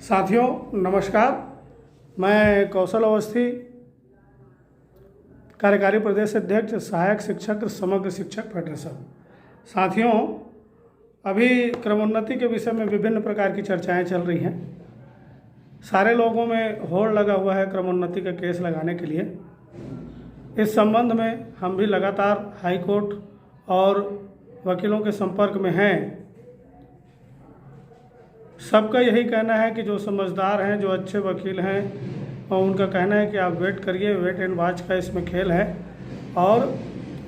साथियों नमस्कार। मैं कौशल अवस्थी, कार्यकारी प्रदेश अध्यक्ष, सहायक शिक्षक, समग्र शिक्षक फेडरेशन। साथियों, अभी क्रमोन्नति के विषय में विभिन्न प्रकार की चर्चाएं चल रही हैं। सारे लोगों में होड़ लगा हुआ है क्रमोन्नति का केस लगाने के लिए। इस संबंध में हम भी लगातार हाई कोर्ट और वकीलों के संपर्क में हैं। सबका यही कहना है कि जो समझदार हैं, जो अच्छे वकील हैं, और उनका कहना है कि आप वेट करिए, वेट एंड वॉच का इसमें खेल है। और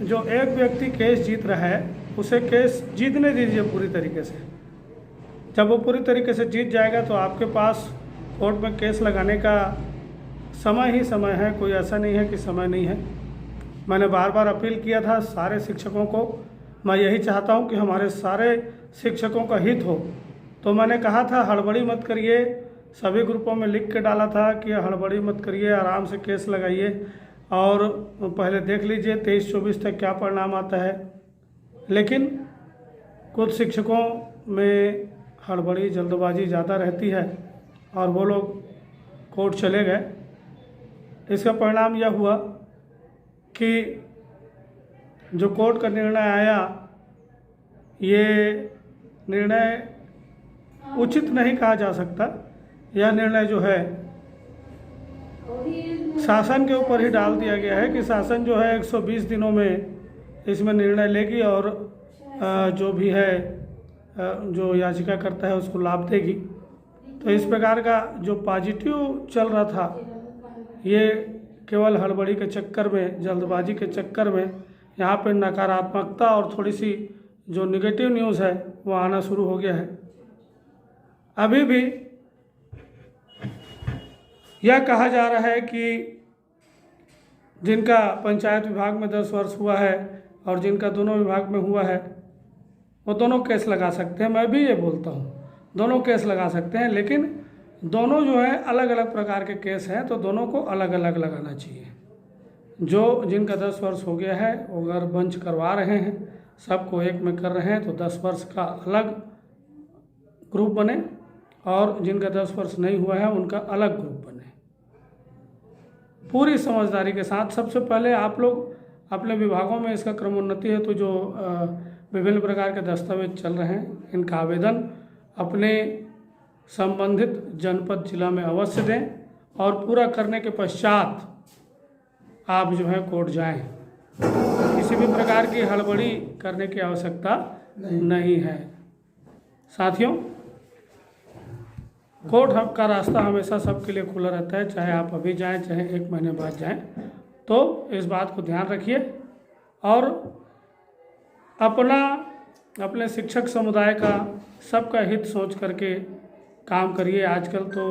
जो एक व्यक्ति केस जीत रहा है उसे केस जीतने दीजिए पूरी तरीके से। जब वो पूरी तरीके से जीत जाएगा तो आपके पास कोर्ट में केस लगाने का समय ही समय है, कोई ऐसा नहीं है कि समय नहीं है। मैंने बार बार अपील किया था सारे शिक्षकों को। मैं यही चाहता हूं कि हमारे सारे शिक्षकों का हित हो। तो मैंने कहा था हड़बड़ी मत करिए, सभी ग्रुपों में लिख के डाला था कि हड़बड़ी मत करिए, आराम से केस लगाइए और पहले देख लीजिए 23-24 तक क्या परिणाम आता है। लेकिन कुछ शिक्षकों में हड़बड़ी, जल्दबाजी ज़्यादा रहती है और वो लोग कोर्ट चले गए। इसका परिणाम यह हुआ कि जो कोर्ट का निर्णय आया, ये निर्णय उचित नहीं कहा जा सकता। यह निर्णय जो है शासन के ऊपर ही डाल दिया गया है कि शासन जो है 120 दिनों में इसमें निर्णय लेगी और जो भी है जो याचिका करता है उसको लाभ देगी। तो इस प्रकार का जो पॉजिटिव चल रहा था, ये केवल हड़बड़ी के चक्कर में, जल्दबाजी के चक्कर में यहाँ पे नकारात्मकता और थोड़ी सी जो निगेटिव न्यूज़ है वो आना शुरू हो गया है। अभी भी यह कहा जा रहा है कि जिनका पंचायत विभाग में 10 वर्ष हुआ है और जिनका दोनों विभाग में हुआ है वो दोनों केस लगा सकते हैं। मैं भी ये बोलता हूँ दोनों केस लगा सकते हैं, लेकिन दोनों जो है अलग अलग प्रकार के केस हैं, तो दोनों को अलग अलग लगाना चाहिए। जो जिनका 10 वर्ष हो गया है वो अगर बंच करवा रहे हैं, सबको एक में कर रहे हैं, तो 10 वर्ष का अलग ग्रुप बने और जिनका 10 वर्ष नहीं हुआ है उनका अलग ग्रुप बने। पूरी समझदारी के साथ सबसे पहले आप लोग अपने विभागों में इसका क्रमोन्नति है तो जो विभिन्न प्रकार के दस्तावेज चल रहे हैं, इनका आवेदन अपने संबंधित जनपद जिला में अवश्य दें और पूरा करने के पश्चात आप जो है कोर्ट जाएं। किसी भी प्रकार की हड़बड़ी करने की आवश्यकता नहीं है। साथियों, कोर्ट का रास्ता हमेशा सबके लिए खुला रहता है, चाहे आप अभी जाएं चाहे 1 महीने बाद जाएं। तो इस बात को ध्यान रखिए और अपने शिक्षक समुदाय का, सबका हित सोच करके काम करिए। आजकल तो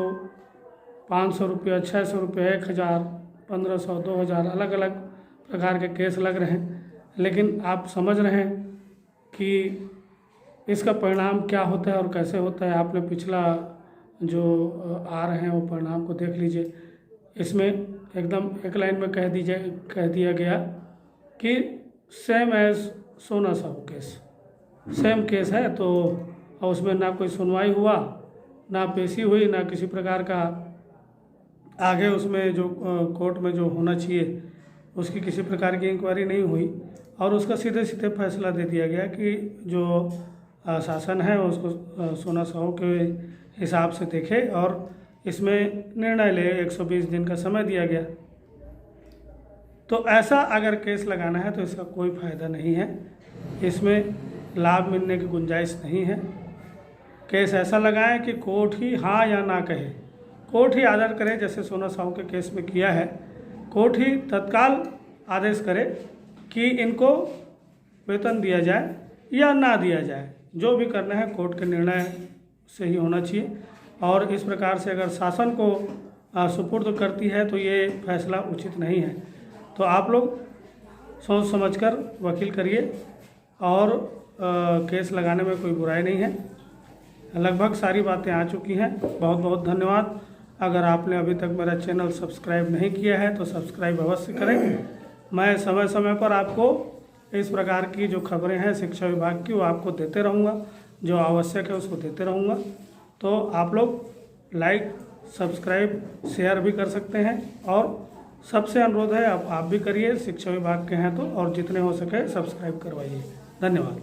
500 रुपया, 600 रुपये, 1000, 1500, 2000 अलग अलग प्रकार के केस लग रहे हैं, लेकिन आप समझ रहे हैं कि इसका परिणाम क्या होता है और कैसे होता है। आपने पिछला जो आ रहे हैं वो परिणाम को देख लीजिए। इसमें एकदम एक लाइन में कह दिया गया कि सेम एज सोना साहू केस, सेम केस है। तो उसमें ना कोई सुनवाई हुआ, ना पेशी हुई, ना किसी प्रकार का आगे उसमें जो कोर्ट में जो होना चाहिए उसकी किसी प्रकार की इंक्वायरी नहीं हुई और उसका सीधे सीधे फैसला दे दिया गया कि जो शासन है उसको सोना साहू के हिसाब से देखे और इसमें निर्णय ले। 120 दिन का समय दिया गया। तो ऐसा अगर केस लगाना है तो इसका कोई फ़ायदा नहीं है, इसमें लाभ मिलने की गुंजाइश नहीं है। केस ऐसा लगाएं कि कोर्ट ही हाँ या ना कहे, कोर्ट ही आर्डर करे, जैसे सोना साहू के केस में किया है। कोर्ट ही तत्काल आदेश करे कि इनको वेतन दिया जाए या ना दिया जाए। जो भी करना है कोर्ट के निर्णय से ही होना चाहिए और इस प्रकार से अगर शासन को सुपुर्द करती है तो ये फैसला उचित नहीं है। तो आप लोग सोच समझकर वकील करिए और केस लगाने में कोई बुराई नहीं है। लगभग सारी बातें आ चुकी हैं। बहुत बहुत धन्यवाद। अगर आपने अभी तक मेरा चैनल सब्सक्राइब नहीं किया है तो सब्सक्राइब अवश्य करें। मैं समय समय पर आपको इस प्रकार की जो खबरें हैं शिक्षा विभाग की वो आपको देते रहूँगा, जो आवश्यक है उसको देते रहूँगा। तो आप लोग लाइक, सब्सक्राइब, शेयर भी कर सकते हैं। और सबसे अनुरोध है आप भी करिए, शिक्षा विभाग के हैं तो, और जितने हो सके सब्सक्राइब करवाइए। धन्यवाद।